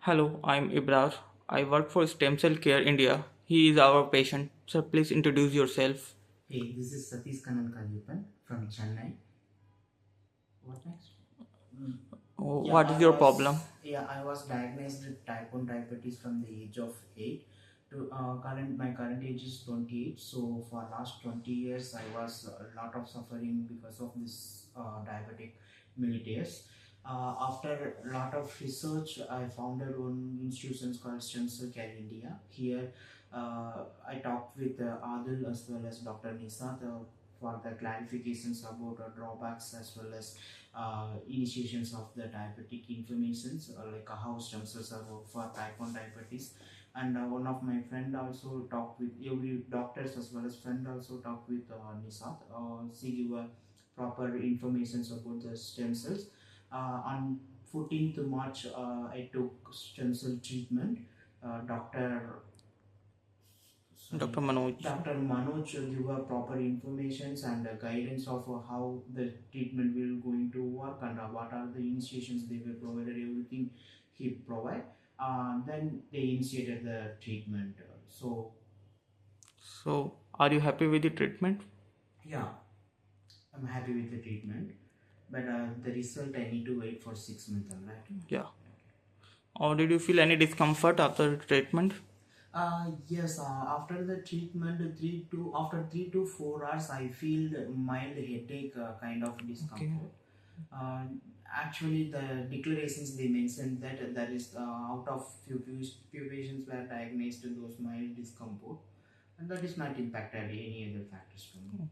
Hello, I'm Ibrar. I work for Stem Cell Care India. He is our patient. Sir, please introduce yourself. Hey, this is Satish Kanan Kalipan from Chennai. What next? Mm, Oh, Yeah, what is your problem? I was diagnosed with type 1 diabetes from the age of 8 to my current age is 28. So for last 20 years I was a lot of suffering because of this diabetic mellitus. After a lot of research, I founded one institution called Stem Cell Care India. Here, I talked with Adil as well as Dr. Nisat for the clarifications about drawbacks as well as initiations of the diabetic inflammations, like how stem cells are work for type 1 diabetes. And one of my friend also talked with every doctors as well as friend also talked with Nisat. She give proper informations about the stem cells. On 14th March, I took stem cell treatment. Doctor Dr. sorry, Manoj. Dr. Manoj give a proper informations and guidance of how the treatment will going to work and what are the initiations they will provide, everything he provide. Then they initiated the treatment. So So, are you happy with the treatment? yeah, I'm happy with the treatment, but the result I need to wait for 6 months, right? Yeah. Or did you feel any discomfort after treatment? Yes, after the treatment, 3 to 4 hours, I feel mild headache, kind of Okay. discomfort. Uh, Actually, the declarations they mentioned that there is out of few patients were diagnosed with those mild discomfort, and that is not impacted any other factors for me.